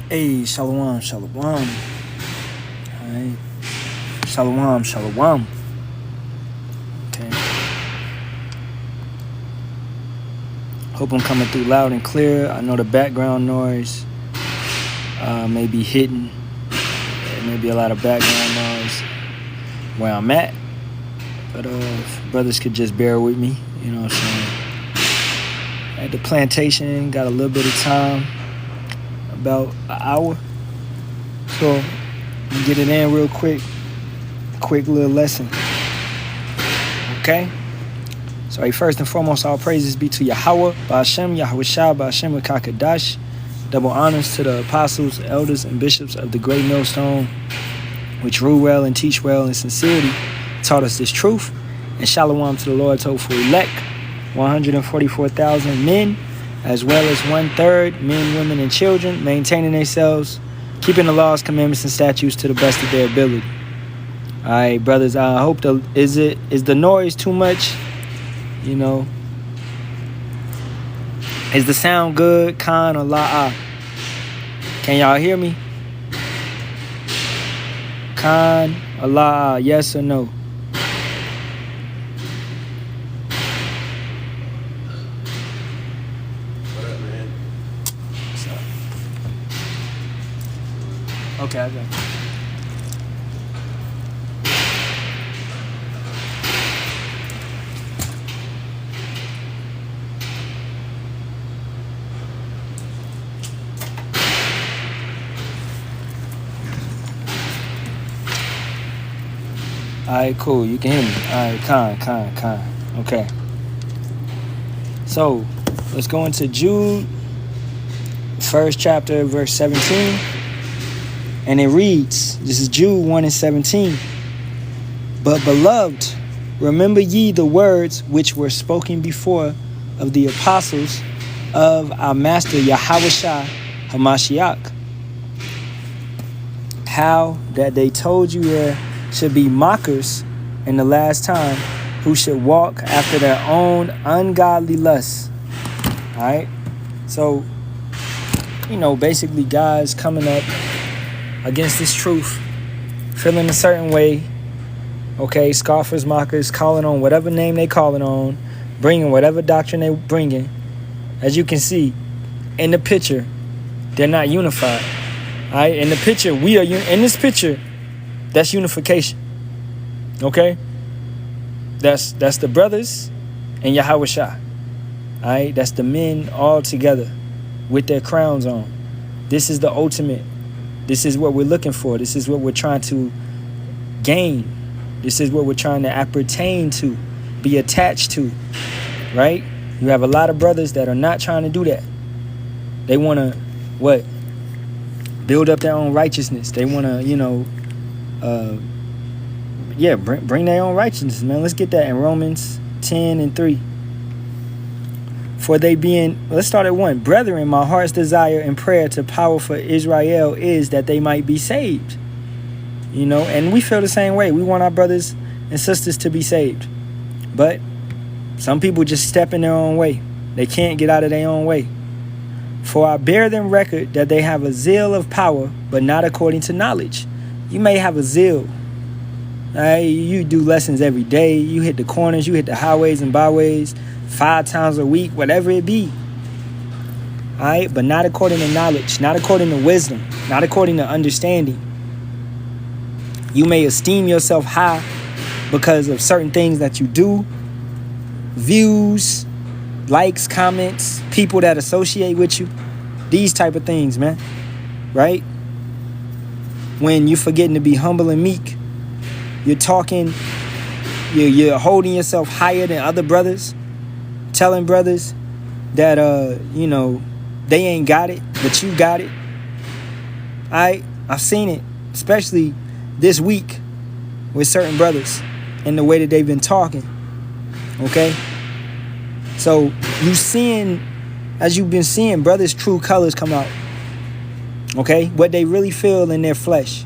Hey, Shalawam, Shalawam. Alright. Shalawam, Shalawam. Okay. Hope I'm coming through loud and clear. I know the background noise may be hitting. There may be a lot of background noise where I'm at. But if brothers could just bear with me, you know what I'm saying? At the plantation, got a little bit of time. About an hour, so get it in real quick. Quick little lesson. Okay. So first and foremost, all praises be to Yahawah, Bahasham, Yahawashi, Bahasham, Kakadash. Double honors to the apostles, elders, and bishops of the great millstone, which rule well and teach well in sincerity, taught us this truth. And Shalawam to the Lord's hopeful elect, 144,000 men, as well as 1/3 men, women, and children, maintaining themselves, keeping the laws, commandments, and statutes to the best of their ability. All right, brothers. I hope is the noise too much? You know, is the sound good? Khan or la'a? Can y'all hear me? Khan or la'a? Yes or no? Okay, I got it. All right, cool. You can hear me. All right, con. Okay. So, let's go into Jude, first chapter, verse 17. And it reads, this is Jude 1:17. But beloved, remember ye the words which were spoken before of the apostles of our master Yahawashi Hamashiach, how that they told you there should be mockers in the last time, who should walk after their own ungodly lusts. All right. So, basically guys coming up against this truth, feeling a certain way, okay, scoffers, mockers, calling on whatever name they calling on, bringing whatever doctrine they bringing. As you can see in the picture, they're not unified. All right, in the picture, we are in this picture. That's unification. Okay, that's the brothers and Yahawashi. All right, that's the men all together with their crowns on. This is the ultimate. This is what we're looking for. This is what we're trying to gain. This is what we're trying to appertain to, be attached to, right? You have a lot of brothers that are not trying to do that. They want to, build up their own righteousness. They want to, bring their own righteousness, man. Let's get that in Romans 10:3. For they being, let's start at 1. Brethren, my heart's desire and prayer to power for Israel is that they might be saved. And we feel the same way. We want our brothers and sisters to be saved. But some people just step in their own way. They can't get out of their own way. For I bear them record that they have a zeal of power, but not according to knowledge. You may have a zeal. You do lessons every day. You hit the corners. You hit the highways and byways 5 times a week, whatever it be. All right, but not according to knowledge, not according to wisdom, not according to understanding. You may esteem yourself high because of certain things that you do, views, likes, comments, people that associate with you, these type of things, man. Right? When you're forgetting to be humble and meek, you're talking, you're holding yourself higher than other brothers, telling brothers that they ain't got it, but you got it. I've seen it, especially this week with certain brothers and the way that they've been talking. Okay? So as you've been seeing brothers' true colors come out. Okay? What they really feel in their flesh.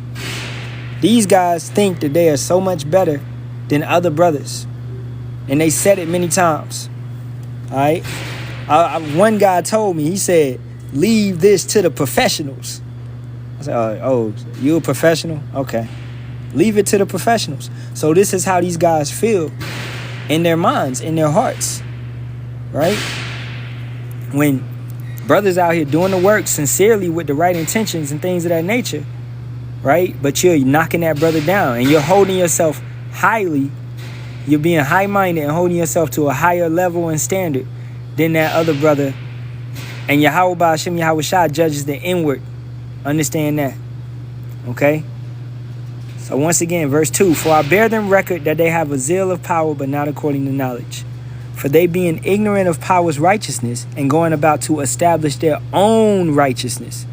These guys think that they are so much better than other brothers. And they said it many times. All right? One guy told me, he said, leave this to the professionals. I said, oh, you a professional? Okay. Leave it to the professionals. So this is how these guys feel in their minds, in their hearts, right? When brothers out here doing the work sincerely with the right intentions and things of that nature, right? But you're knocking that brother down and you're holding yourself highly. You're being high-minded and holding yourself to a higher level and standard than that other brother. And Yahawah Bahasham Yahawashi judges the inward. Understand that. Okay? So once again, verse 2. For I bear them record that they have a zeal of power, but not according to knowledge. For they being ignorant of power's righteousness, and going about to establish their own righteousness,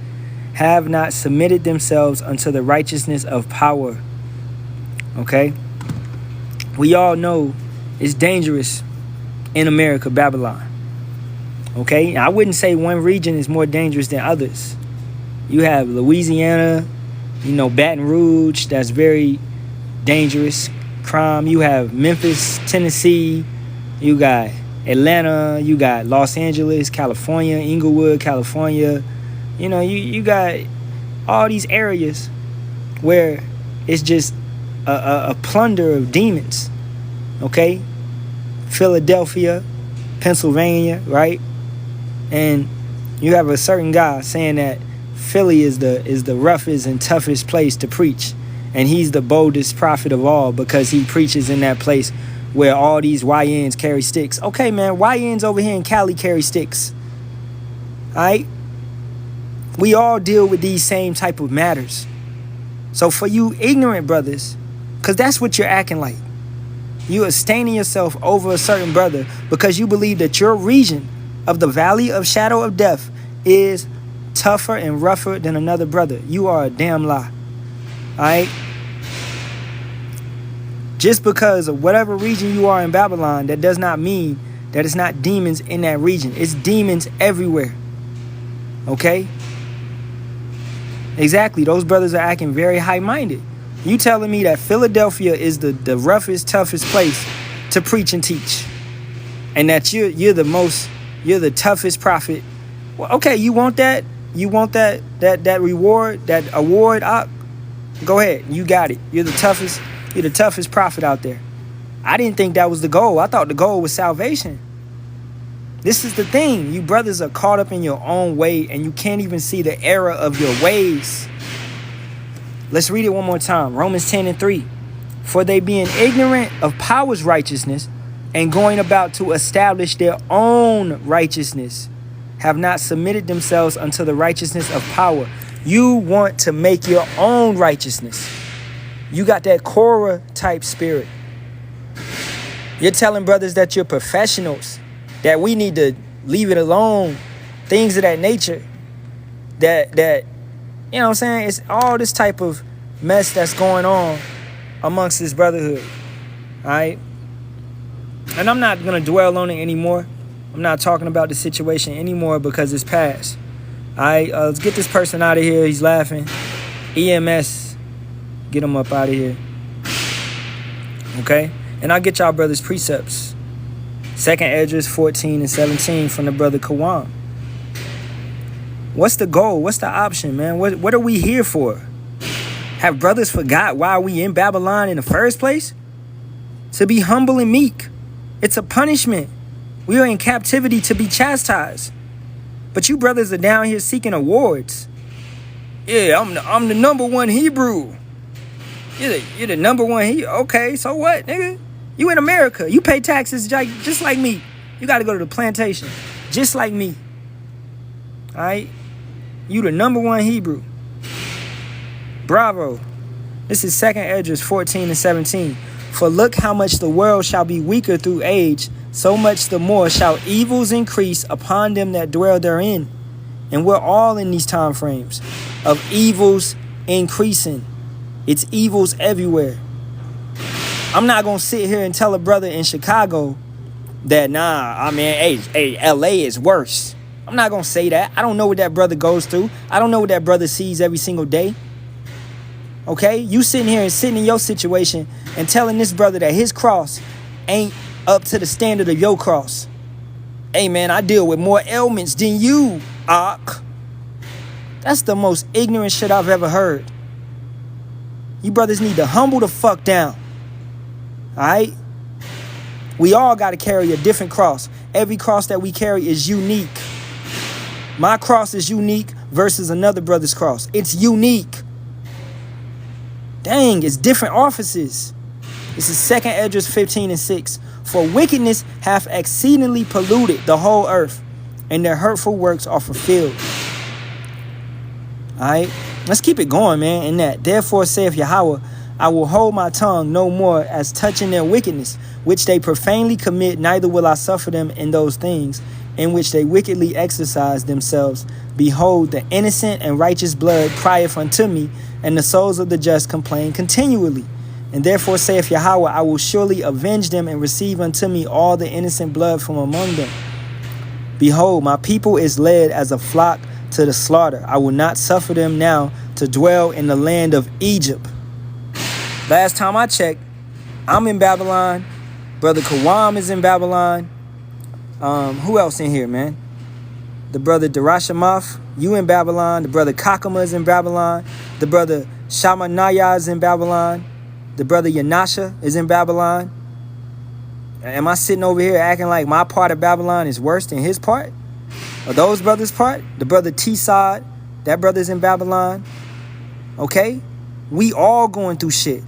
have not submitted themselves unto the righteousness of power. Okay? We all know it's dangerous in America, Babylon. Okay? I wouldn't say one region is more dangerous than others. You have Louisiana, Baton Rouge, that's very dangerous crime. You have Memphis, Tennessee. You got Atlanta. You got Los Angeles, California, Inglewood, California. You got all these areas where it's just a plunder of demons. Okay? Philadelphia, Pennsylvania, right? And you have a certain guy saying that Philly is the roughest and toughest place to preach, and he's the boldest prophet of all because he preaches in that place where all these YNs carry sticks. Okay, man, YNs over here in Cali carry sticks. All right? We all deal with these same type of matters. So for you ignorant brothers, because that's what you're acting like. You are staining yourself over a certain brother because you believe that your region of the valley of shadow of death is tougher and rougher than another brother. You are a damn lie. All right? Just because of whatever region you are in Babylon, that does not mean that it's not demons in that region. It's demons everywhere. Okay? Exactly. Those brothers are acting very high-minded. You telling me that Philadelphia is the roughest, toughest place to preach and teach, and that you're the toughest prophet. Well, okay, you want that? You want that reward, that award? Go ahead. You got it. You're the toughest prophet out there. I didn't think that was the goal. I thought the goal was salvation. This is the thing. You brothers are caught up in your own way, and you can't even see the error of your ways. Let's read it one more time. Romans 10:3. For they being ignorant of power's righteousness, and going about to establish their own righteousness, have not submitted themselves unto the righteousness of power. You want to make your own righteousness. You got that Korah type spirit. You're telling brothers that you're professionals, that we need to leave it alone, things of that nature. That you know what I'm saying? It's all this type of mess that's going on amongst this brotherhood. All right? And I'm not going to dwell on it anymore. I'm not talking about the situation anymore because it's past. All right, let's get this person out of here. He's laughing. EMS, get him up out of here. Okay? And I'll get y'all brothers' precepts. 2nd Esdras 14 and 17 from the brother Kawam. What's the goal? What's the option, man? What are we here for? Have brothers forgot why we in Babylon in the first place? To be humble and meek. It's a punishment. We are in captivity to be chastised. But you brothers are down here seeking awards. Yeah, I'm the number one Hebrew. You're the number one Hebrew. Okay, so what, nigga? You in America. You pay taxes just like me. You got to go to the plantation. Just like me. All right? You the number one Hebrew. Bravo. This is 2nd Esdras 14 and 17. For look how much the world shall be weaker through age, so much the more shall evils increase upon them that dwell therein. And we're all in these time frames of evils increasing. It's evils everywhere. I'm not going to sit here and tell a brother in Chicago that, hey, LA is worse. I'm not going to say that. I don't know what that brother goes through. I don't know what that brother sees every single day. Okay? You sitting here and sitting in your situation and telling this brother that his cross ain't up to the standard of your cross. Hey, man, I deal with more ailments than you, Ak. That's the most ignorant shit I've ever heard. You brothers need to humble the fuck down. All right? We all got to carry a different cross. Every cross that we carry is unique. My cross is unique versus another brother's cross. It's unique. Dang, it's different offices. This is 2 Esdras 15:6. For wickedness hath exceedingly polluted the whole earth, and their hurtful works are fulfilled. All right, let's keep it going, man. In that, therefore saith Yahawah, I will hold my tongue no more as touching their wickedness, which they profanely commit, neither will I suffer them in those things in which they wickedly exercise themselves. Behold, the innocent and righteous blood crieth unto me, and the souls of the just complain continually. And therefore saith Yahawah, I will surely avenge them and receive unto me all the innocent blood from among them. Behold, my people is led as a flock to the slaughter. I will not suffer them now to dwell in the land of Egypt. Last time I checked, I'm in Babylon. Brother Kawam is in Babylon. Who else in here, man? The brother Darashamath, you in Babylon. The brother Kakama is in Babylon. The brother Shamanaya is in Babylon. The brother Yanasha is in Babylon. Am I sitting over here acting like my part of Babylon is worse than his part? Or those brothers' part? The brother T-Sod, that brother's in Babylon. Okay? We all going through shit.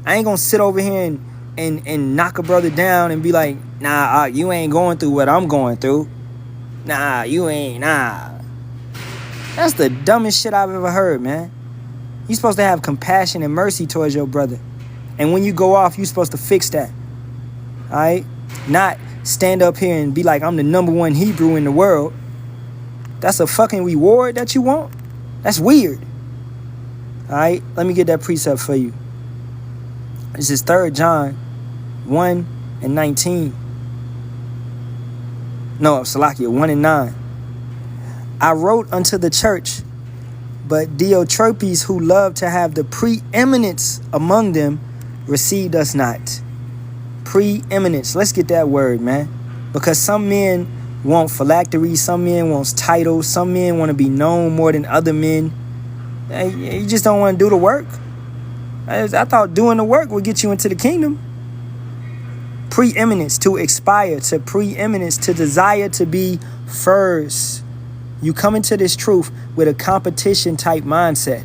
I ain't gonna sit over here and knock a brother down and be like, nah, you ain't going through what I'm going through. Nah, you ain't, nah. That's the dumbest shit I've ever heard, man. You're supposed to have compassion and mercy towards your brother. And when you go off, you're supposed to fix that. All right? Not stand up here and be like, I'm the #1 Hebrew in the world. That's a fucking reward that you want? That's weird. All right? Let me get that precept for you. This is 3 John 1:19. No, Salakia, 1:9. I wrote unto the church, but Diotrephes, who loved to have the preeminence among them, received us not. Preeminence. Let's get that word, man. Because some men want phylactery, some men want titles, some men want to be known more than other men. You just don't want to do the work. I thought doing the work would get you into the kingdom. Preeminence, to expire, to preeminence, to desire to be first. You come into this truth with a competition type mindset.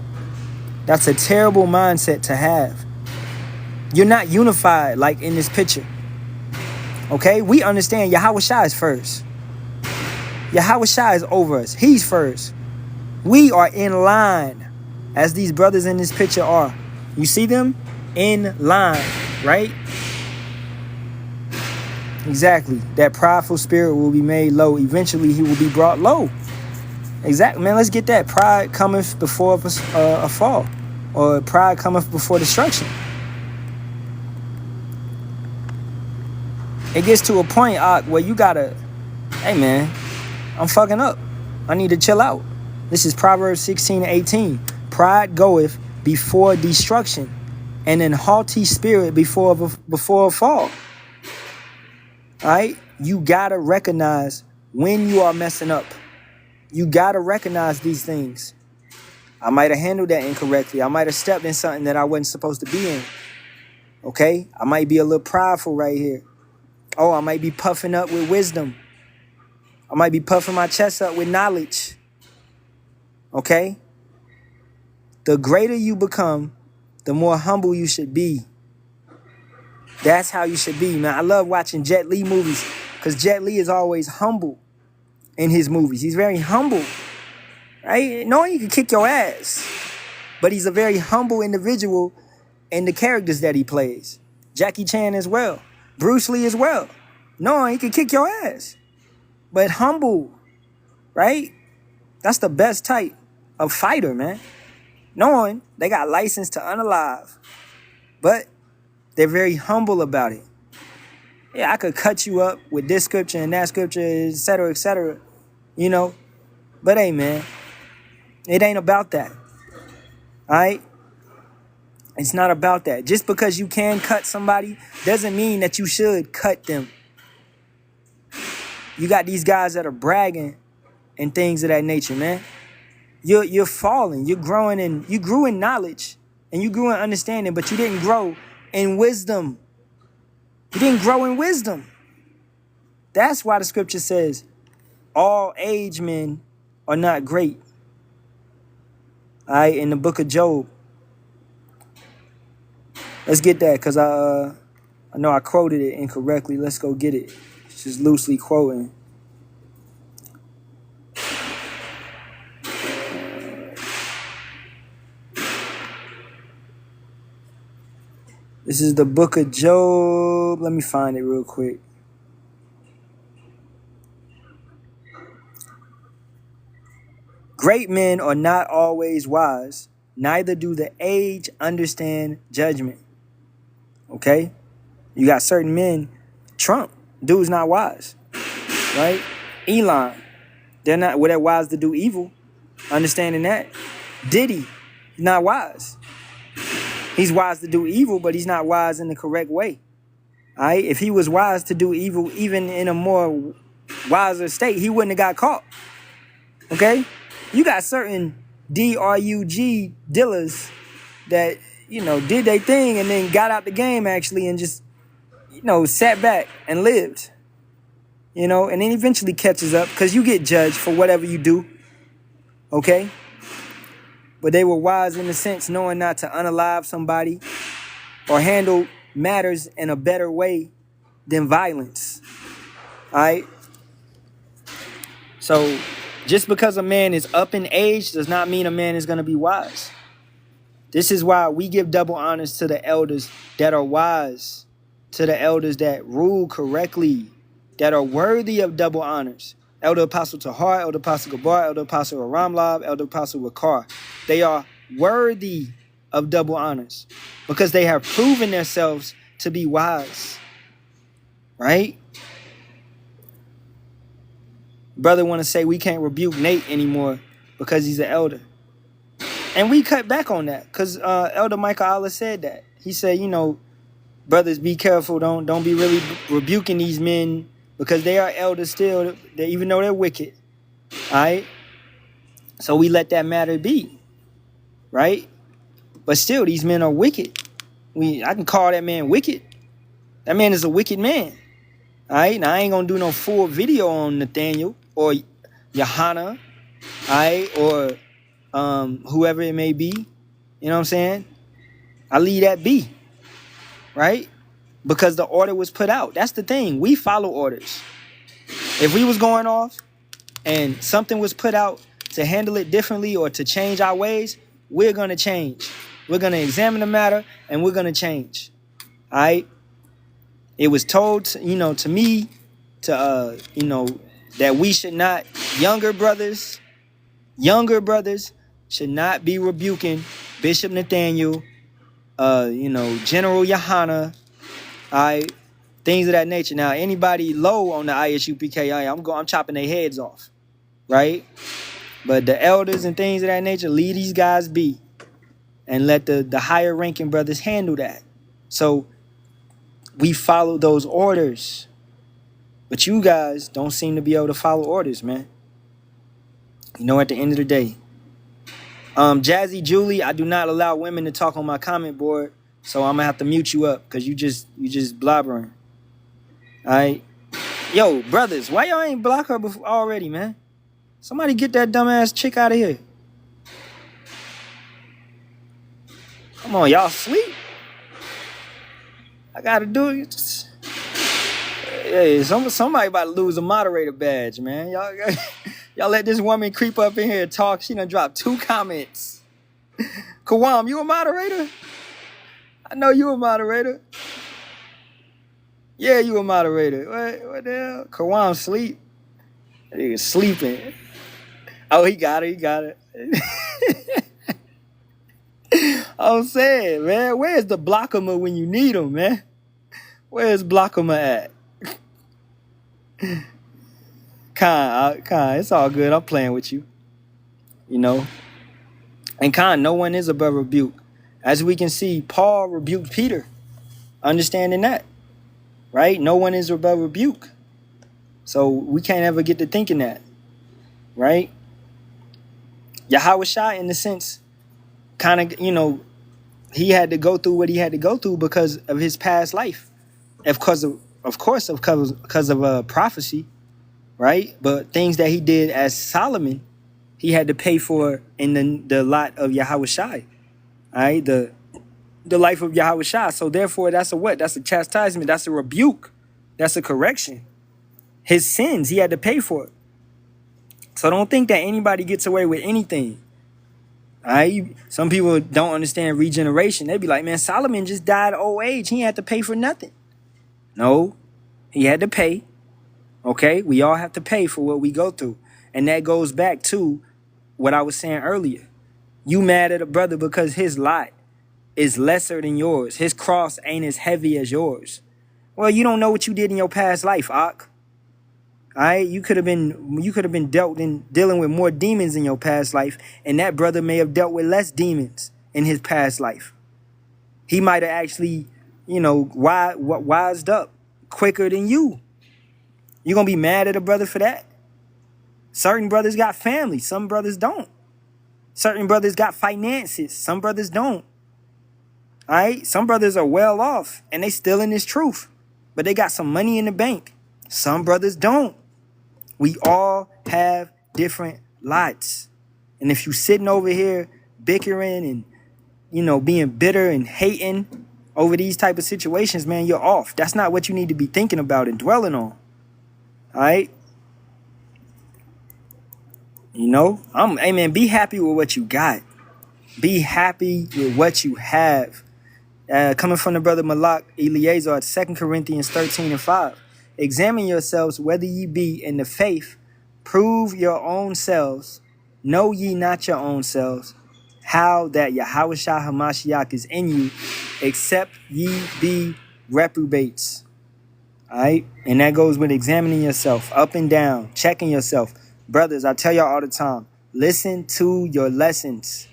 That's a terrible mindset to have. You're not unified like in this picture. Okay? We understand Yahawashi is first. Yahawashi is over us. He's first. We are in line as these brothers in this picture are. You see them? In line, right? Exactly. That prideful spirit will be made low. Eventually, he will be brought low. Exactly, man. Let's get that. Pride cometh before a fall. Or pride cometh before destruction. It gets to a point, where you gotta, hey, man, I'm fucking up. I need to chill out. This is Proverbs 16:18. Pride goeth before destruction, and an haughty spirit before a fall. All right? You gotta recognize when you are messing up. You gotta recognize these things. I might have handled that incorrectly. I might have stepped in something that I wasn't supposed to be in. Okay? I might be a little prideful right here. Oh, I might be puffing up with wisdom. I might be puffing my chest up with knowledge. Okay? The greater you become, the more humble you should be. That's how you should be, man. I love watching Jet Li movies because Jet Li is always humble in his movies. He's very humble. Right? Knowing he can kick your ass, but he's a very humble individual in the characters that he plays. Jackie Chan as well. Bruce Lee as well. Knowing he can kick your ass, but humble, right? That's the best type of fighter, man. Knowing they got license to unalive, but they're very humble about it. Yeah, I could cut you up with this scripture and that scripture, etc., you know. But hey, man, it ain't about that. All right? It's not about that. Just because you can cut somebody doesn't mean that you should cut them. You got these guys that are bragging and things of that nature, man. you're falling. You grew in knowledge and you grew in understanding, but you didn't grow in wisdom. You didn't grow in wisdom. That's why the scripture says all age men are not great. All right, in the book of Job. Let's get that, because I know I quoted it incorrectly. Let's go get it. It's just loosely quoting. This is the book of Job. Let me find it real quick. Great men are not always wise, neither do the aged understand judgment. Okay? You got certain men. Trump, dude's not wise. Right? Elon, they're wise to do evil. Understanding that. Diddy, not wise. He's wise to do evil, but he's not wise in the correct way. All right? If he was wise to do evil, even in a more wiser state, he wouldn't have got caught. Okay? You got certain DRUG dealers that, did their thing and then got out the game actually and just, sat back and lived. And then eventually catches up because you get judged for whatever you do. Okay? But they were wise in the sense knowing not to unalive somebody or handle matters in a better way than violence. All right? So just because a man is up in age does not mean a man is going to be wise. This is why we give double honors to the elders that are wise, to the elders that rule correctly, that are worthy of double honors. Elder Apostle Tahar, Elder Apostle Gabar, Elder Apostle Ramlab, Elder Apostle Wakar. They are worthy of double honors because they have proven themselves to be wise. Right? Brother want to say we can't rebuke Nate anymore because he's an elder. And we cut back on that because Elder Michael Allah said that. He said, brothers, be careful. Don't be really rebuking these men because they are elders still, even though they're wicked. All right? So we let that matter be. Right? But still, these men are wicked. I can call that man wicked. That man is a wicked man. All right? Now, I ain't going to do no full video on Nathaniel or Yahana, all right? Or whoever it may be. You know what I'm saying? I leave that be. Right? Because the order was put out. That's the thing. We follow orders. If we was going off and something was put out to handle it differently or to change our ways, we're going to change. We're going to examine the matter and we're going to change. All right? It was told, to me, that we should not, younger brothers should not be rebuking Bishop Nathaniel, General Yahana, all right, things of that nature. Now, anybody low on the ISUPK, I'm chopping their heads off, right? But the elders and things of that nature, leave these guys be and let the higher ranking brothers handle that. So we follow those orders. But you guys don't seem to be able to follow orders, man. At the end of the day. Jazzy Julie, I do not allow women to talk on my comment board, so I'm gonna have to mute you up because you just blobbering. All right, yo, brothers, why y'all ain't block her before already, man? Somebody get that dumbass chick out of here. Come on, y'all sleep. I gotta do it. Hey, somebody about to lose a moderator badge, man. Y'all let this woman creep up in here and talk. She done dropped 2 comments. Kawam, you a moderator? I know you a moderator. Yeah, you a moderator. What the hell? Kawam sleep. That nigga sleeping. Oh, he got it. I'm saying, man, where's the Blockama when you need him, man? Where's Blockama at? Khan, it's all good. I'm playing with you. And Khan, no one is above rebuke. As we can see, Paul rebuked Peter. Understanding that. Right? No one is above rebuke. So we can't ever get to thinking that. Right? Yahawashi, in the sense, kind of, he had to go through what he had to go through because of his past life. Because of prophecy, right? But things that he did as Solomon, he had to pay for in the lot of Yahawashi. All right, the life of Yahawashi. So therefore, that's a what? That's a chastisement. That's a rebuke. That's a correction. His sins, he had to pay for it. So don't think that anybody gets away with anything. All right, some people don't understand regeneration. They be like, man, Solomon just died of old age. He had to pay for nothing. No, he had to pay. Okay, we all have to pay for what we go through. And that goes back to what I was saying earlier. You mad at a brother because his lot is lesser than yours. His cross ain't as heavy as yours. Well, you don't know what you did in your past life, Ak. All right, you could have been dealing with more demons in your past life, and that brother may have dealt with less demons in his past life. He might have actually, wised up quicker than you. You gonna be mad at a brother for that? Certain brothers got family, some brothers don't. Certain brothers got finances, some brothers don't. All right, some brothers are well off and they still in this truth, but they got some money in the bank. Some brothers don't. We all have different lots. And if you sitting over here bickering and, being bitter and hating over these type of situations, man, you're off. That's not what you need to be thinking about and dwelling on. All right? Hey, man, be happy with what you got. Be happy with what you have. Coming from the brother Malak Eliezer at 2 Corinthians 13:5. Examine yourselves whether ye be in the faith. Prove your own selves. Know ye not your own selves. How that Yahawashi Hamashiach is in you, except ye be reprobates. All right? And that goes with examining yourself up and down, checking yourself. Brothers, I tell y'all all the time, listen to your lessons.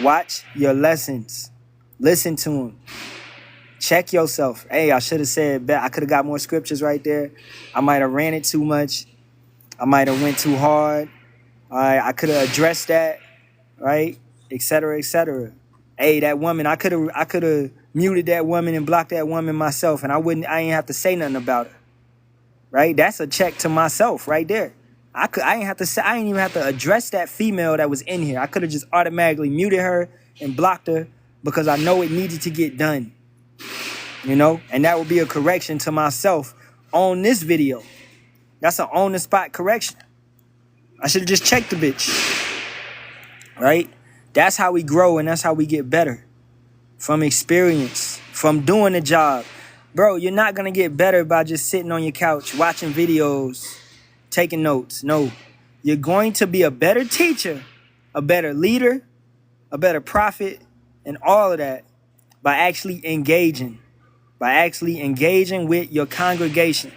Watch your lessons. Listen to them. Check yourself. Hey, I should have said that. I could have got more scriptures right there. I might have ran it too much. I might have went too hard. All right, I could have addressed that, right? Etc. etc. Hey, that woman, I could have muted that woman and blocked that woman myself, and I ain't have to say nothing about her. Right? That's a check to myself right there. I ain't even have to address that female that was in here. I could have just automatically muted her and blocked her because I know it needed to get done. And that would be a correction to myself on this video. That's an on-the-spot correction. I should have just checked the bitch. Right? That's how we grow and that's how we get better. From experience, from doing the job. Bro, you're not going to get better by just sitting on your couch, watching videos, taking notes. No, you're going to be a better teacher, a better leader, a better prophet, and all of that by actually engaging with your congregation.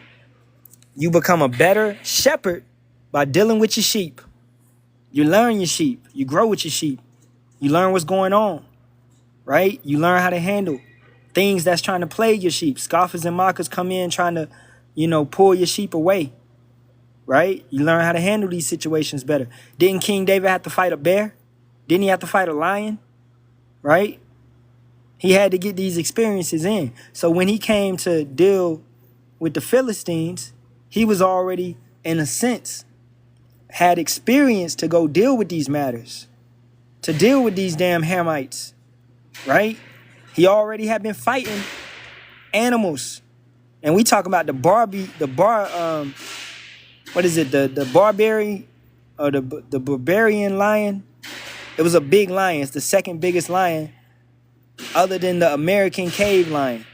You become a better shepherd by dealing with your sheep. You learn your sheep. You grow with your sheep. You learn what's going on, right? You learn how to handle things that's trying to plague your sheep. Scoffers and mockers come in trying to, pull your sheep away, right? You learn how to handle these situations better. Didn't King David have to fight a bear? Didn't he have to fight a lion, right? He had to get these experiences in. So when he came to deal with the Philistines, he was already, in a sense, had experience to go deal with these matters, to deal with these damn Hamites, right? He already had been fighting animals. And we talk about the barbarian lion. It was a big lion. It's the second biggest lion other than the American cave lion.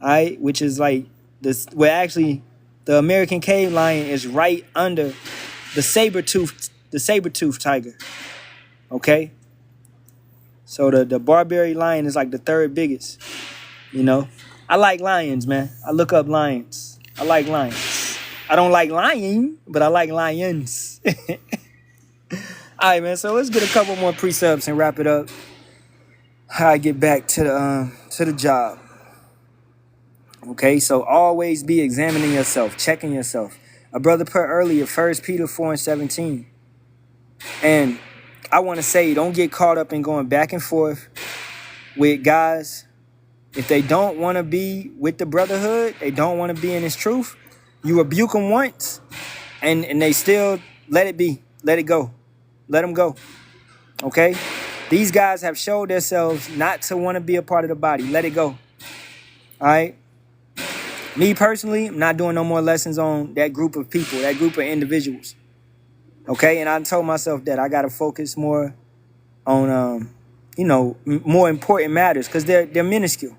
All right, which is like this. Well, actually, the American cave lion is right under the saber-toothed tiger. Okay? So the barbarian lion is like the third biggest. I like lions, man. I look up lions. I like lions. I don't like lying, but I like lions. All right, man. So let's get a couple more precepts and wrap it up. How I get back to the job. Okay, so always be examining yourself, checking yourself. A brother put earlier, 1 Peter 4:17. And I want to say, don't get caught up in going back and forth with guys. If they don't want to be with the brotherhood, they don't want to be in this truth, you rebuke them once, and they still let it be. Let it go. Let them go. Okay? These guys have showed themselves not to want to be a part of the body. Let it go. All right? Me personally, I'm not doing no more lessons on that group of people, that group of individuals. Okay? And I told myself that I got to focus more on, more important matters because they're minuscule.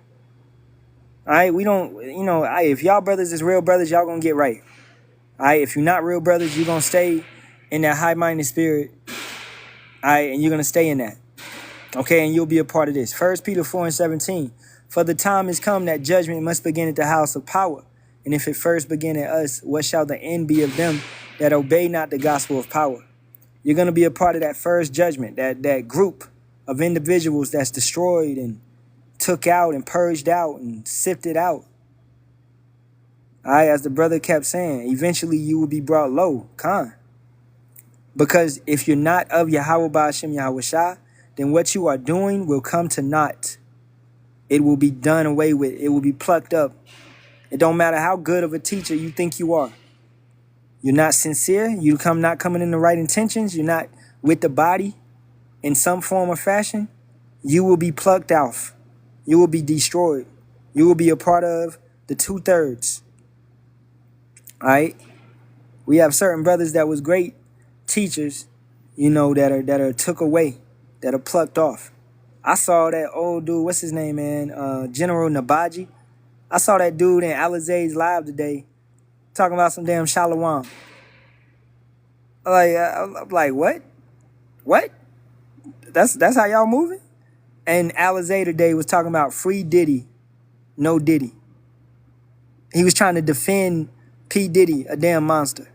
All right? We don't, if y'all brothers is real brothers, y'all going to get right. All right? If you're not real brothers, you're going to stay in that high-minded spirit. All right? And you're going to stay in that. Okay? And you'll be a part of this. 1 Peter 4:17. For the time is come that judgment must begin at the house of power. And if it first begin at us, what shall the end be of them that obey not the gospel of power? You're going to be a part of that first judgment, that group of individuals that's destroyed and took out and purged out and sifted out. All right, as the brother kept saying, eventually you will be brought low, because if you're not of Yahawah, Bahasham, Yahawashi, then what you are doing will come to naught. It will be done away with. It will be plucked up. It don't matter how good of a teacher you think you are. You're not sincere. You not coming in the right intentions. You're not with the body in some form or fashion. You will be plucked off. You will be destroyed. You will be a part of the 2/3. All right. We have certain brothers that was great teachers, that are took away, that are plucked off. I saw that old dude, what's his name, man? General Nabaji. I saw that dude in Alizé's live today talking about some damn Shalawam. I'm like, what? What? That's how y'all moving? And Alizé today was talking about free Diddy, no Diddy. He was trying to defend P. Diddy, a damn monster.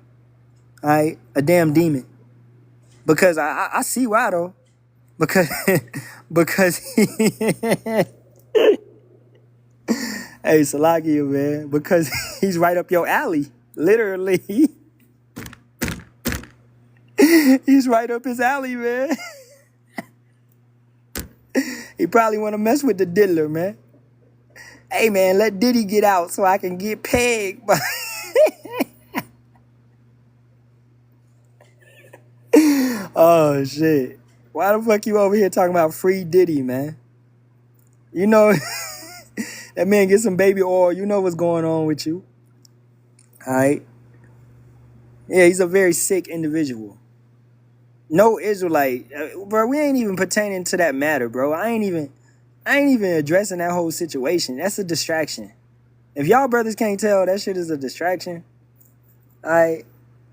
All right? A damn demon. Because I see why, though. Because he... Hey, Salakia, man. Because he's right up your alley. Literally. He's right up his alley, man. He probably want to mess with the diddler, man. Hey, man, let Diddy get out so I can get pegged. Oh, shit. Why the fuck you over here talking about free Diddy, man? That man get some baby oil. You know what's going on with you. All right? Yeah, he's a very sick individual. No Israelite. Bro, we ain't even pertaining to that matter, bro. I ain't even addressing that whole situation. That's a distraction. If y'all brothers can't tell, that shit is a distraction. All right?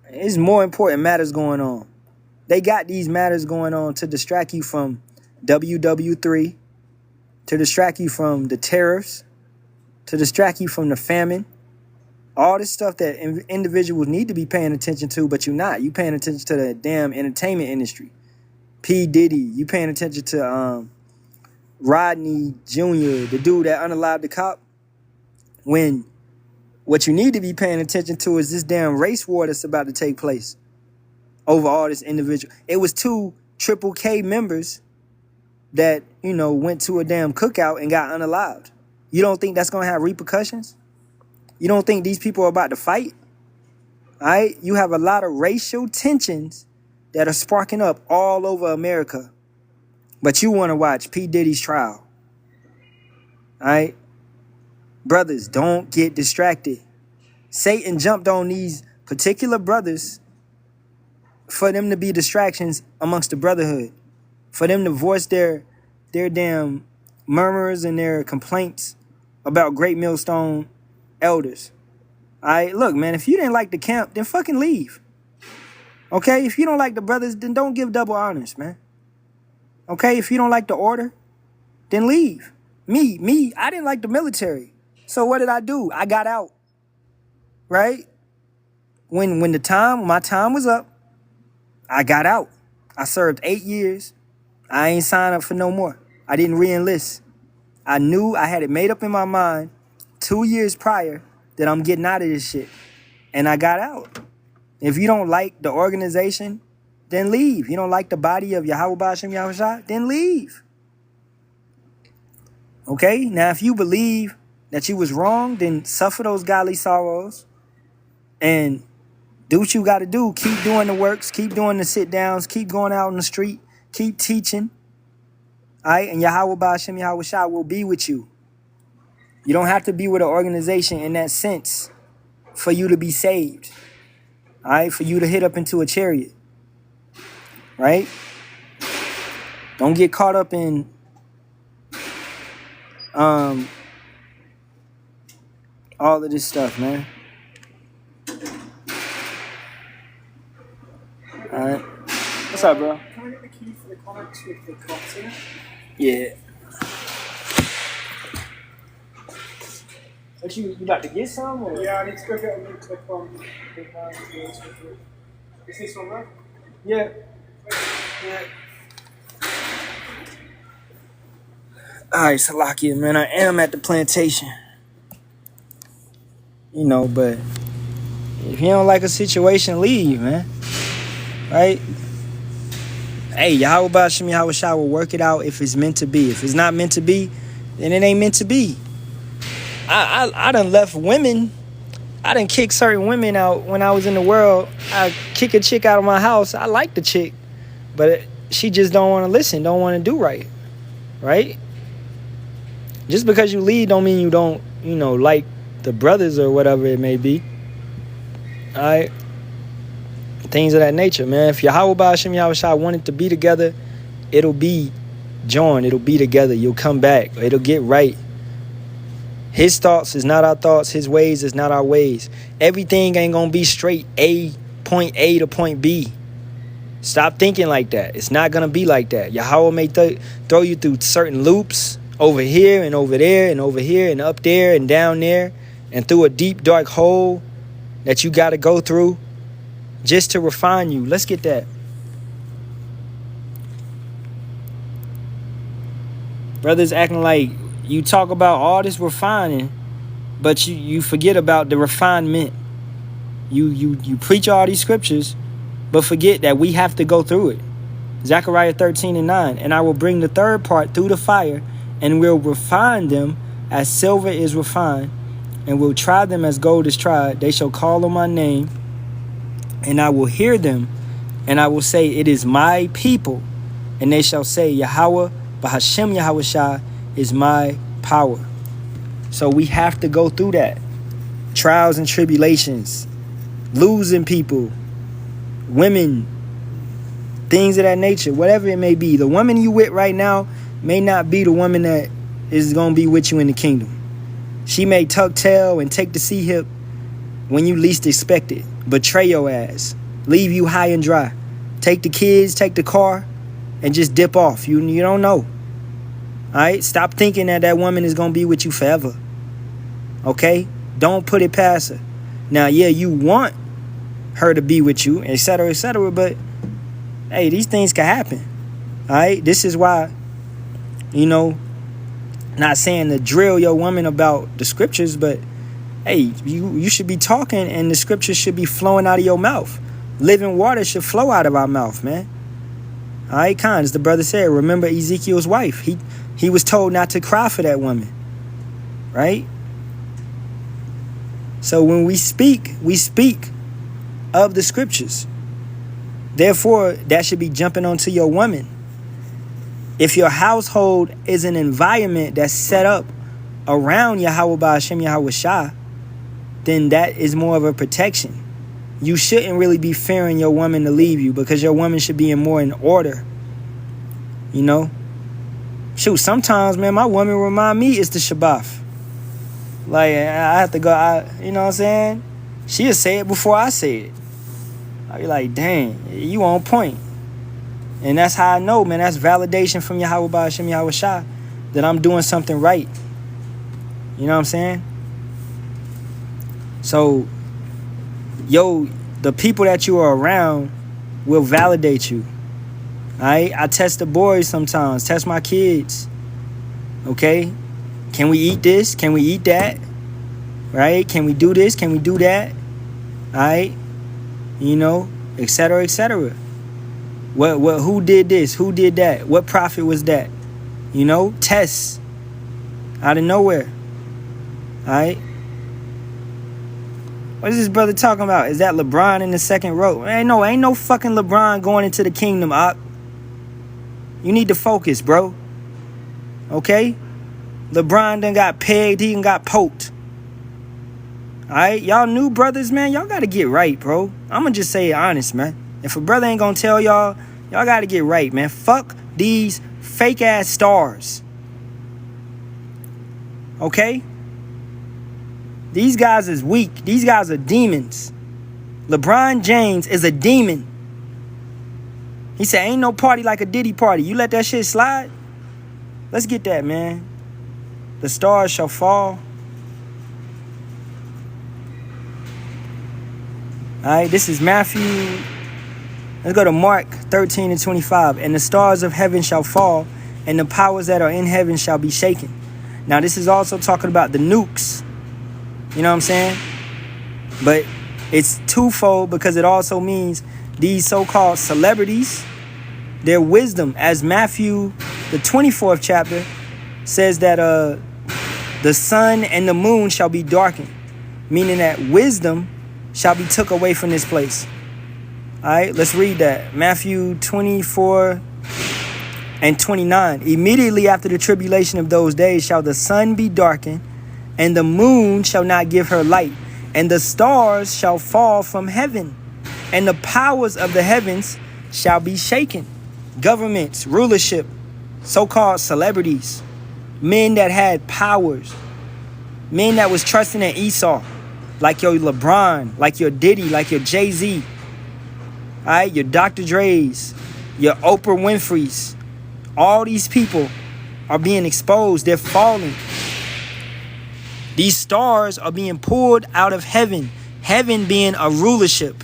It's more important matters going on. They got these matters going on to distract you from WW3, to distract you from the tariffs, to distract you from the famine. All this stuff that individuals need to be paying attention to, but you're not. You paying attention to the damn entertainment industry. P. Diddy. You paying attention to Rodney Jr., the dude that unalived the cop. When what you need to be paying attention to is this damn race war that's about to take place over all this individual. It was 2 Triple K members that, went to a damn cookout and got unalived. You don't think that's going to have repercussions? You don't think these people are about to fight? All right? You have a lot of racial tensions that are sparking up all over America. But you want to watch P. Diddy's trial. All right? Brothers, don't get distracted. Satan jumped on these particular brothers for them to be distractions amongst the brotherhood. For them to voice their damn murmurs and their complaints about Great Millstone elders. All right, look, man, if you didn't like the camp, then fucking leave. Okay, if you don't like the brothers, then don't give double honors, man. Okay, if you don't like the order, then leave. Me, I didn't like the military. So what did I do? I got out. Right? When my time was up, I got out. I served 8 years. I ain't signed up for no more. I didn't re-enlist. I knew I had it made up in my mind 2 years prior that I'm getting out of this shit. And I got out. If you don't like the organization, then leave. You don't like the body of Yahawah Bahasham Yahawashi, then leave. Okay? Now, if you believe that you was wrong, then suffer those godly sorrows and do what you got to do. Keep doing the works. Keep doing the sit-downs. Keep going out in the street. Keep teaching. All right? And Yahawah Bahasham Yahawashi will be with you. You don't have to be with an organization in that sense for you to be saved. All right? For you to hit up into a chariot. Right? Don't get caught up in all of this stuff, man. All right. What's up, bro? Can I get the key for the comics with the cops in it? Yeah. What you about to get some? Or? Yeah, I need to go get a new clip on the Is this one right? Yeah. Yeah. All right, Salakia, man. I am at the plantation. You know, but if you don't like a situation, leave, man. Right? Hey, Yahawah Bahasham Yahawashi will work it out if it's meant to be. If it's not meant to be, then it ain't meant to be. I done left women. I done kicked certain women out when I was in the world. I kick a chick out of my house. I like the chick, but she just don't want to listen, don't want to do right. Right? Just because you leave don't mean you don't, like the brothers or whatever it may be. All right? Things of that nature, man. If Yahawah Bahasham Yahawashi wanted to be together, it'll be joined. It'll be together. You'll come back. It'll get right. His thoughts is not our thoughts. His ways is not our ways. Everything ain't going to be straight point A to point B. Stop thinking like that. It's not going to be like that. Yahawah may throw you through certain loops over here and over there and over here and up there and down there and through a deep, dark hole that you got to go through just to refine you. Let's get that. Brothers acting like you talk about all this refining, but you forget about the refinement. You preach all these scriptures, but forget that we have to go through it. Zechariah 13:9. And I will bring the third part through the fire, and will refine them as silver is refined, and will try them as gold is tried. They shall call on my name, and I will hear them, and I will say, it is my people. And they shall say, Yahawah Bahasham Yahawashi is my power. So we have to go through that. Trials and tribulations, losing people, women, things of that nature, whatever it may be. The woman you with right now may not be the woman that is going to be with you in the kingdom. She may tuck tail and take the sea hip when you least expect it. Betray your ass. Leave you high and dry. Take the kids, take the car, and just dip off. You don't know. All right? Stop thinking that woman is going to be with you forever. Okay? Don't put it past her. Now, yeah, you want her to be with you, etc., but, hey, these things can happen. All right? This is why, not saying to drill your woman about the scriptures, but, hey, you should be talking and the scriptures should be flowing out of your mouth. Living water should flow out of our mouth, man. All right, Khan, as the brother said, remember Ezekiel's wife. He was told not to cry for that woman, right? So when we speak of the scriptures. Therefore, that should be jumping onto your woman. If your household is an environment that's set up around Yahawah Bahasham Yahawashi, then that is more of a protection. You shouldn't really be fearing your woman to leave you, because your woman should be more in order. Shoot, sometimes, man, my woman remind me it's the Shabbat. Like, I have to go, you know what I'm saying? She'll say it before I say it. I'll be like, dang, you on point. And that's how I know, man, that's validation from Yahawah Bahasham Yahawashi that I'm doing something right. You know what I'm saying? So, the people that you are around will validate you. All right? I test the boys sometimes, test my kids. Okay? Can we eat this? Can we eat that? Right? Can we do this? Can we do that? All right? Etc., etc. Who did this? Who did that? What prophet was that? You know, tests out of nowhere. All right. What is this brother talking about? Is that LeBron in the second row? Ain't no fucking LeBron going into the kingdom, Op. You need to focus, bro. Okay? LeBron done got pegged. He done got poked. All right? Y'all new brothers, man, y'all got to get right, bro. I'm going to just say it honest, man. If a brother ain't going to tell y'all, y'all got to get right, man. Fuck these fake-ass stars. Okay? These guys is weak. These guys are demons. LeBron James is a demon. He said, ain't no party like a Diddy party. You let that shit slide? Let's get that, man. The stars shall fall. All right, this is Matthew. Let's go to Mark 13 and 25. And the stars of heaven shall fall, and the powers that are in heaven shall be shaken. Now, this is also talking about the nukes. You know what I'm saying? But it's twofold because it also means these so-called celebrities, their wisdom, as Matthew, the 24th chapter, says that the sun and the moon shall be darkened, meaning that wisdom shall be took away from this place. All right, let's read that. Matthew 24 and 29. Immediately after the tribulation of those days shall the sun be darkened, and the moon shall not give her light, and the stars shall fall from heaven, and the powers of the heavens shall be shaken. Governments, rulership, so-called celebrities, men that had powers, men that was trusting in Esau, like your LeBron, like your Diddy, like your Jay-Z, all right, your Dr. Dre's, your Oprah Winfrey's. All these people are being exposed. They're falling. These stars are being pulled out of heaven. Heaven being a rulership.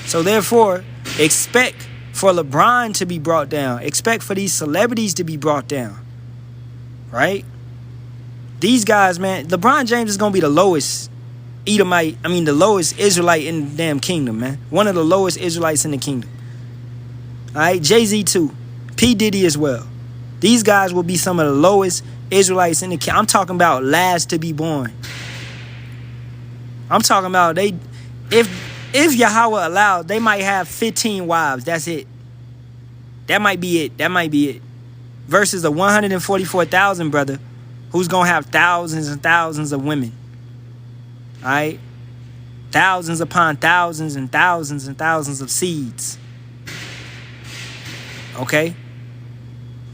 So therefore, expect for LeBron to be brought down. Expect for these celebrities to be brought down. Right? These guys, man, LeBron James is going to be the lowest the lowest Israelite in the damn kingdom, man. One of the lowest Israelites in the kingdom. All right? Jay-Z too. P. Diddy as well. These guys will be some of the lowest Israelites in the kingdom. I'm talking about last to be born. I'm talking about if Yahawah allowed, they might have 15 wives. That's it. That might be it. Versus the 144,000 brother who's going to have thousands and thousands of women. All right? Thousands upon thousands and thousands and thousands of seeds. Okay?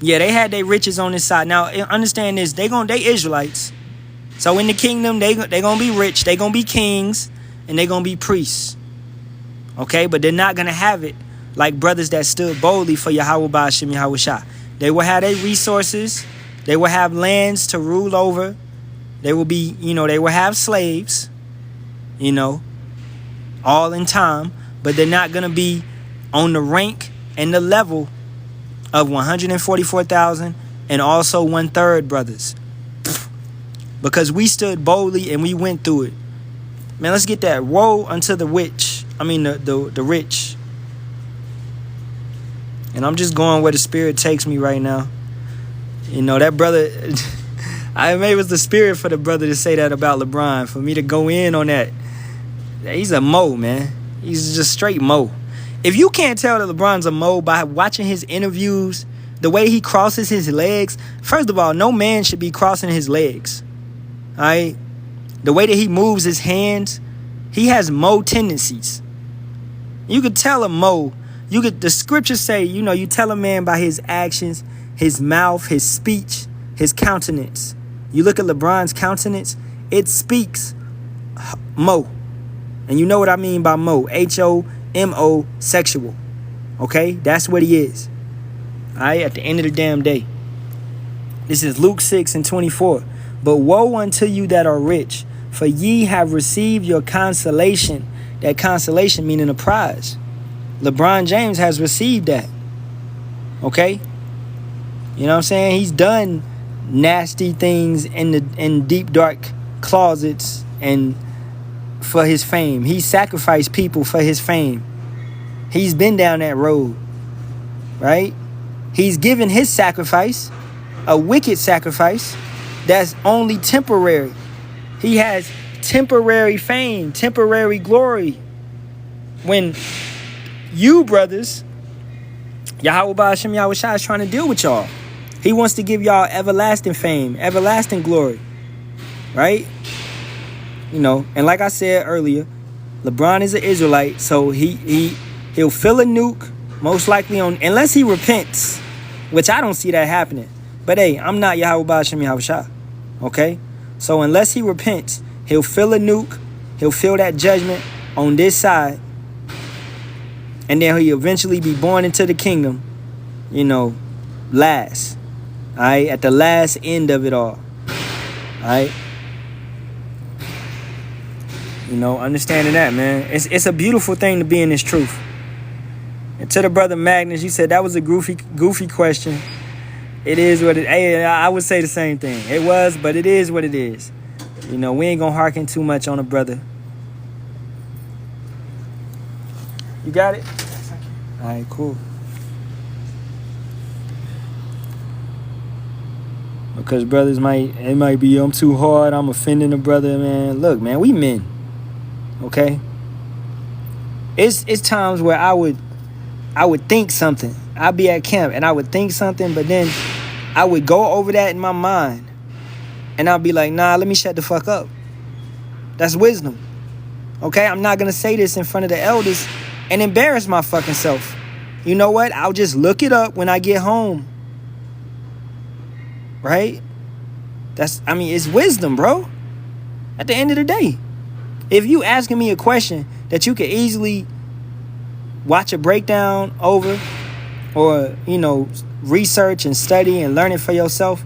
Yeah, they had their riches on this side. Now, understand this. They Israelites. So in the kingdom, they going to be rich. They going to be kings. And they going to be priests. Okay? But they're not going to have it like brothers that stood boldly for Yahawah, Bahasham, Yahawashi. They will have their resources. They will have lands to rule over. They will be, they will have slaves. All in time. But they're not going to be on the rank and the level of 144,000 and also 1/3 brothers. Because we stood boldly and we went through it. Man, let's get that. Woe unto the witch. The rich. And I'm just going where the spirit takes me right now. That brother, maybe it was the spirit for the brother to say that about LeBron, for me to go in on that. He's a mo, man. He's just straight mo. If you can't tell that LeBron's a mo by watching his interviews, the way he crosses his legs, first of all, no man should be crossing his legs. All right? The way that he moves his hands, he has mo tendencies. You could tell a mo. The scriptures say, you tell a man by his actions, his mouth, his speech, his countenance. You look at LeBron's countenance, it speaks mo. And you know what I mean by mo. H-O-M-O, sexual. Okay? That's what he is. All right? At the end of the damn day. This is Luke 6 and 24. But woe unto you that are rich, for ye have received your consolation. That consolation meaning a prize. LeBron James has received that. Okay? You know what I'm saying? He's done nasty things in deep dark closets and for his fame. He sacrificed people for his fame. He's been down that road. right? He's given his sacrifice, a wicked sacrifice that's only temporary. He has temporary fame, temporary glory. When you brothers, Yahawah Bahasham Yahawashi is trying to deal with y'all. He wants to give y'all everlasting fame, everlasting glory, right? You know, and like I said earlier, LeBron is an Israelite, so he'll fill a nuke, most likely on, unless he repents, which I don't see that happening. But hey, I'm not Yahawah Bahasham Yahawashi, okay? So unless he repents, he'll fill a nuke, he'll feel that judgment on this side, and then he'll eventually be born into the kingdom, you know, last. All right, at the last end of it all. All right. You know, understanding that, man. It's a beautiful thing to be in this truth. And to the brother Magnus, you said that was a goofy question. It is what it is. I would say the same thing. It was, but it is what it is. You know, we ain't gonna harken too much on a brother. You got it? All right, cool. Because brothers might be, I'm too hard, I'm offending a brother, man. Look, man, we men. Okay? It's times where I would think something. I'd be at camp and I would think something, but then I would go over that in my mind. And I'll be like, nah, let me shut the fuck up. That's wisdom. Okay? I'm not going to say this in front of the elders and embarrass my fucking self. You know what? I'll just look it up when I get home. Right? It's wisdom, bro. At the end of the day. If you asking me a question that you could easily watch a breakdown over or, you know, research and study and learn it for yourself,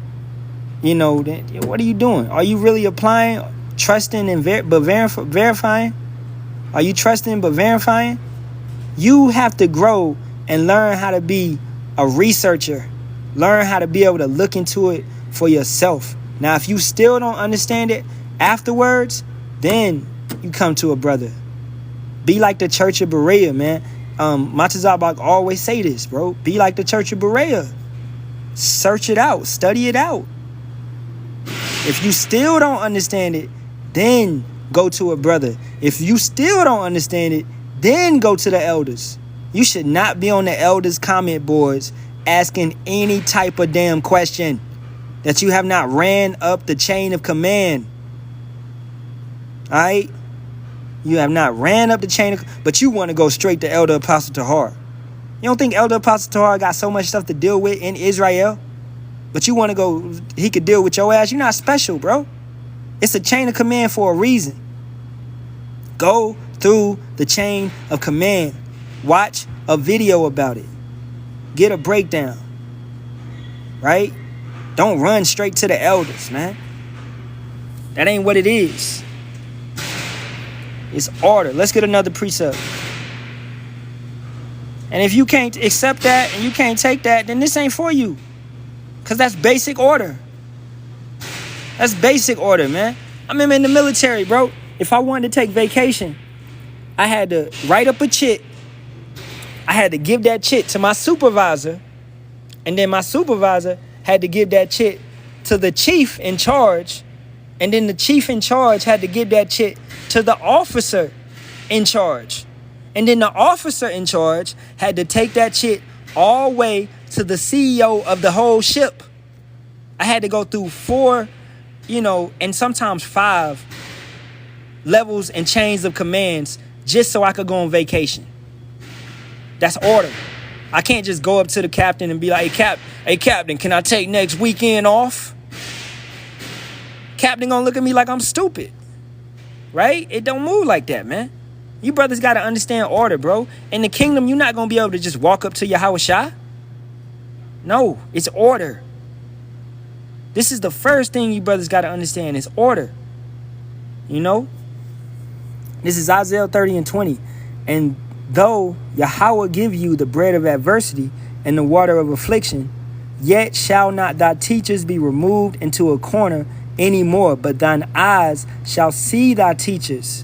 you know, then what are you doing? Are you really applying, trusting, and verifying? Are you trusting but verifying? You have to grow and learn how to be a researcher. Learn how to be able to look into it for yourself. Now, if you still don't understand it afterwards, then you come to a brother. Be like the Church of Berea, man. Matazabak always say this, bro. Be like the Church of Berea. Search it out. Study it out. If you still don't understand it, then go to a brother. If you still don't understand it, then go to the elders. You should not be on the elders' comment boards asking any type of damn question that you have not ran up the chain of command. All right? You have not ran up the chain of, but you want to go straight to Elder Apostle Tahar. You don't think Elder Apostle Tahar got so much stuff to deal with in Israel? But you want to go, he could deal with your ass? You're not special, bro. It's a chain of command for a reason. Go through the chain of command. Watch a video about it. Get a breakdown. Right? Don't run straight to the elders, man. That ain't what it is. It's order. Let's get another precept. And if you can't accept that and you can't take that, then this ain't for you. Because that's basic order. That's basic order, man. I remember in the military, bro. If I wanted to take vacation, I had to write up a chit. I had to give that chit to my supervisor. And then my supervisor had to give that chit to the chief in charge. And then the chief in charge had to give that chit to the officer in charge. And then the officer in charge had to take that chit all the way to the CEO of the whole ship. I had to go through 4, and sometimes 5 levels and chains of commands just so I could go on vacation. That's order. I can't just go up to the captain and be like, hey, captain, can I take next weekend off? Captain gonna look at me like I'm stupid. Right? It don't move like that, man. You brothers gotta understand order, bro. In the kingdom, you're not gonna be able to just walk up to Yahawashi. No, it's order. This is the first thing you brothers gotta understand is order. This is Isaiah 30 and 20. And though Yahawah give you the bread of adversity and the water of affliction, yet shall not thy teachers be removed into a corner anymore, but thine eyes shall see thy teachers.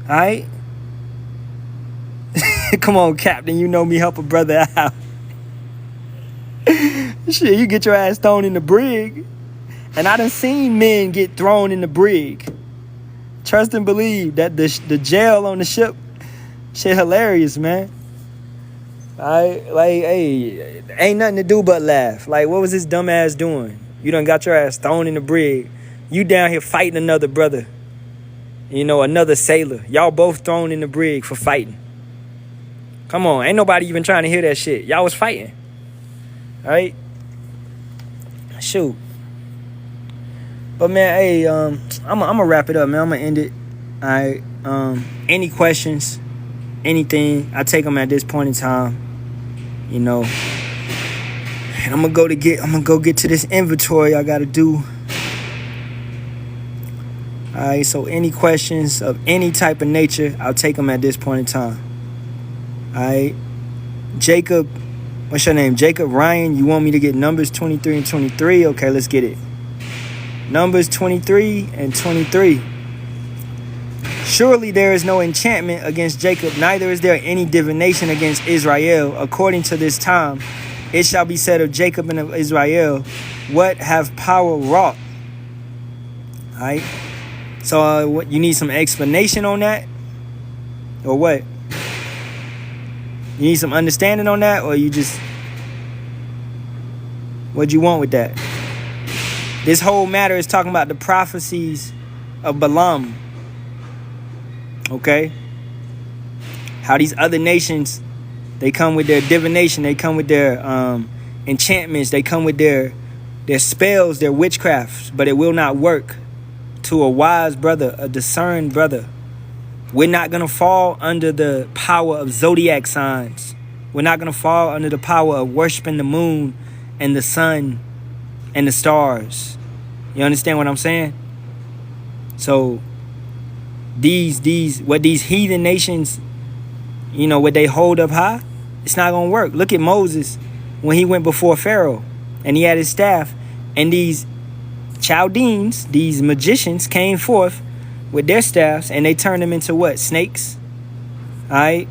All right? Come on, Captain. You know me. Help a brother out. Shit, you get your ass thrown in the brig. And I done seen men get thrown in the brig. Trust and believe that the jail on the ship, shit hilarious, man. Hey, ain't nothing to do but laugh. Like, what was this dumb ass doing? You done got your ass thrown in the brig. You down here fighting another brother. You know, another sailor. Y'all both thrown in the brig for fighting. Come on, ain't nobody even trying to hear that shit. Y'all was fighting. All right? Shoot. But man, hey, I'm gonna wrap it up, man. I'm gonna end it. All right. Any questions, anything, I take them at this point in time. You know. And I'm gonna go get to this inventory I gotta do. All right. So any questions of any type of nature, I'll take them at this point in time. All right. Jacob, what's your name? Jacob Ryan. You want me to get Numbers 23 and 23? Okay, let's get it. Numbers 23 and 23. Surely there is no enchantment against Jacob, neither is there any divination against Israel. According to this time, it shall be said of Jacob and of Israel, what have power wrought? All right. So what, you need some explanation on that? Or what? You need some understanding on that? Or you just... What you want with that? This whole matter is talking about the prophecies of Balaam. Okay? How these other nations, they come with their divination, they come with their enchantments, they come with their spells, their witchcrafts, but it will not work to a wise brother, a discerned brother. We're not going to fall under the power of zodiac signs. We're not going to fall under the power of worshiping the moon and the sun and the stars. You understand what I'm saying? So these heathen nations, you know, what they hold up high, it's not gonna work. Look at Moses when he went before Pharaoh and he had his staff, and these Chaldeans, these magicians, came forth with their staffs and they turned them into what? Snakes. All right.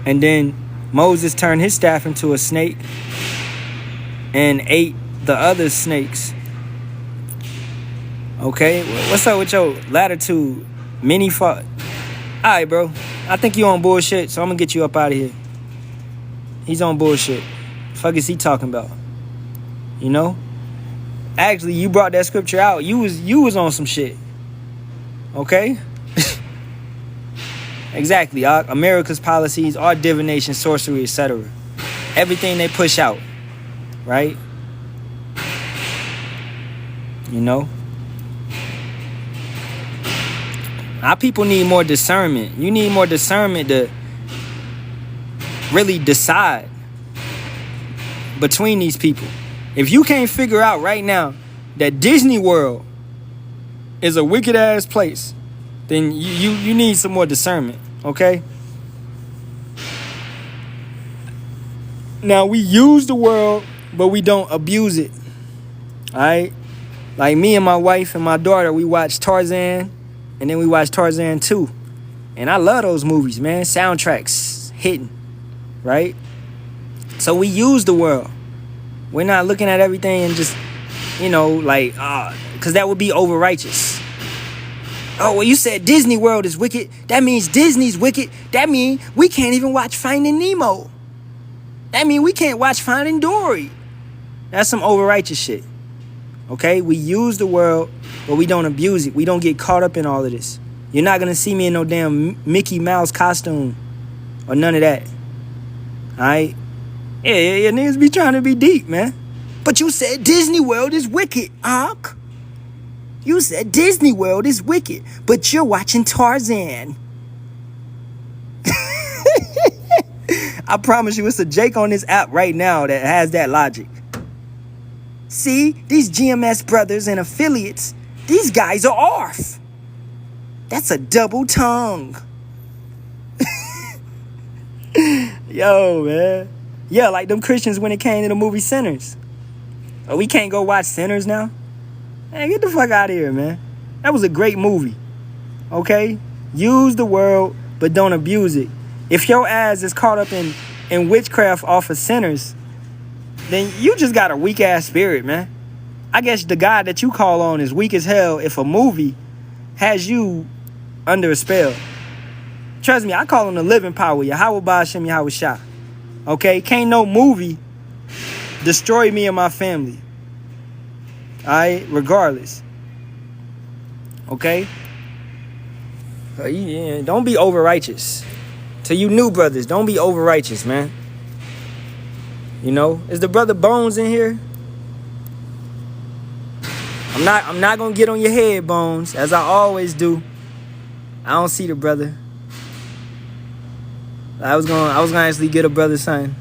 And then Moses turned his staff into a snake and ate the other snakes. Okay, what's up with your latitude? Mini fuck. Alright, bro. I think you on bullshit, so I'm gonna get you up out of here. He's on bullshit. Fuck is he talking about? You know? Actually, you brought that scripture out. You was on some shit. Okay? Exactly. America's policies are divination, sorcery, etc. Everything they push out. Right? You know? Our people need more discernment. You need more discernment to really decide between these people. If you can't figure out right now that Disney World is a wicked ass place, then you need some more discernment, okay? Now, we use the world, but we don't abuse it. All right? Like me and my wife and my daughter, we watch Tarzan, and then we watch Tarzan 2. And I love those movies, man. Soundtracks hitting, right? So we use the world. We're not looking at everything and just, you know, like, because that would be over righteous. Oh, well, you said Disney World is wicked. That means Disney's wicked. That means we can't even watch Finding Nemo. That means we can't watch Finding Dory. That's some over righteous shit. Okay, we use the world, but we don't abuse it. We don't get caught up in all of this. You're not going to see me in no damn Mickey Mouse costume or none of that. All right? Yeah, niggas be trying to be deep, man. But you said Disney World is wicked, Ark. You said Disney World is wicked, but you're watching Tarzan. I promise you, it's a Jake on this app right now that has that logic. See, these GMS brothers and affiliates, these guys are off. That's a double tongue. Yo, man. Yeah, like them Christians when it came to the movie Sinners. Oh, we can't go watch Sinners now? Man, get the fuck out of here, man. That was a great movie. Okay? Use the world, but don't abuse it. If your ass is caught up in witchcraft off of sinners, then you just got a weak ass spirit, man. I guess the God that you call on is weak as hell if a movie has you under a spell. Trust me, I call on the living power, Yahawah, Bahasham, Yahawashi. Okay? Can't no movie destroy me and my family. Alright? Regardless. Okay? Yeah, don't be over righteous. To you new brothers, don't be over righteous, man. You know, is the brother Bones in here? I'm not gonna get on your head, Bones, as I always do. I don't see the brother. I was gonna actually get a brother something.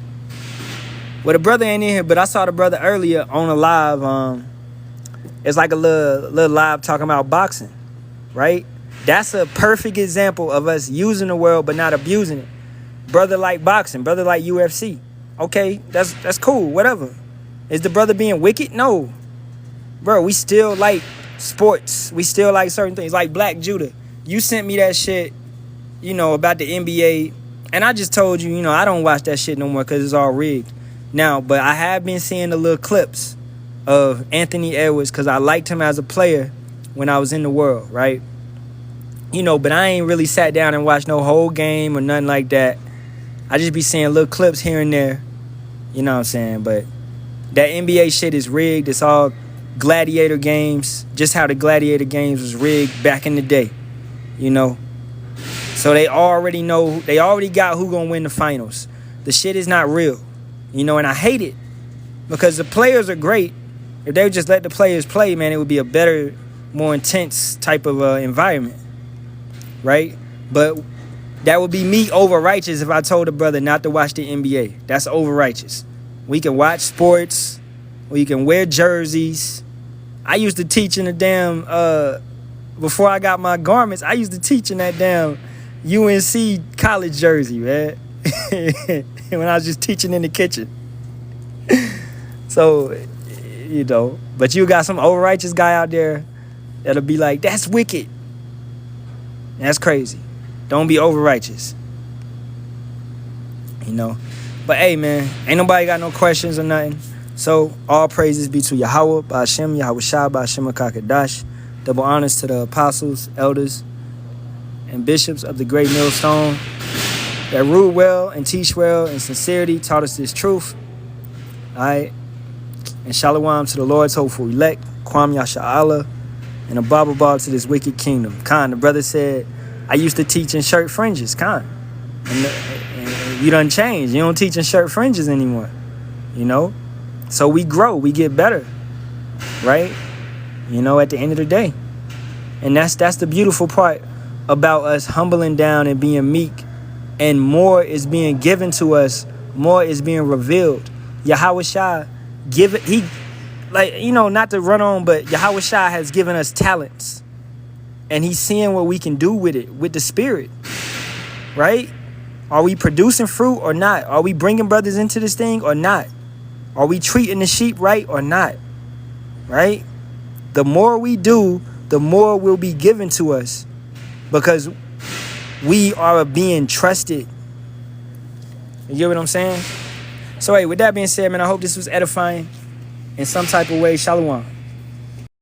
Well, the brother ain't in here, but I saw the brother earlier on a live. It's like a little live talking about boxing, right? That's a perfect example of us using the world but not abusing it. Brother like boxing, brother like UFC. Okay, that's cool, whatever. Is the brother being wicked? No. Bro, we still like sports. We still like certain things. Like Black Judah. You sent me that shit, about the NBA. And I just told you, I don't watch that shit no more because it's all rigged. Now, but I have been seeing the little clips of Anthony Edwards because I liked him as a player when I was in the world, right? But I ain't really sat down and watched no whole game or nothing like that. I just be seeing little clips here and there. You know what I'm saying? But that NBA shit is rigged. It's all gladiator games. Just how the gladiator games was rigged back in the day. So they already know. They already got who gonna win the finals. The shit is not real. And I hate it. Because the players are great. If they would just let the players play, man, it would be a better, more intense type of environment. Right? But that would be me over righteous if I told a brother not to watch the NBA. That's over righteous. We can watch sports. We can wear jerseys. I used to teach in the damn, before I got my garments, I used to teach in that damn UNC college jersey, man. When I was just teaching in the kitchen. So, but you got some over righteous guy out there that'll be like, that's wicked. That's crazy. Don't be over righteous. But hey, man, ain't nobody got no questions or nothing. So all praises be to Yahawah, Bahasham, Yahawashi, Bahasham Kakadash. Double honors to the apostles, elders, and bishops of the great millstone that rule well and teach well in sincerity, taught us this truth. All right. And Shalawam to the Lord's hopeful elect, Kwam Yasharahla, and a Bible ball to this wicked kingdom. Khan, the brother said, I used to teach in shirt fringes, Khan. And you done changed. You don't teach in shirt fringes anymore. So we grow, we get better. Right? At the end of the day. And that's the beautiful part about us humbling down and being meek. And more is being given to us. More is being revealed. Yahawashi give it, not to run on, but Yahawashi has given us talents. And he's seeing what we can do with it, with the spirit. Right? Are we producing fruit or not? Are we bringing brothers into this thing or not? Are we treating the sheep right or not? Right? The more we do, the more will be given to us. Because we are being trusted. You get what I'm saying? So, hey, with that being said, man, I hope this was edifying in some type of way. Shalawam.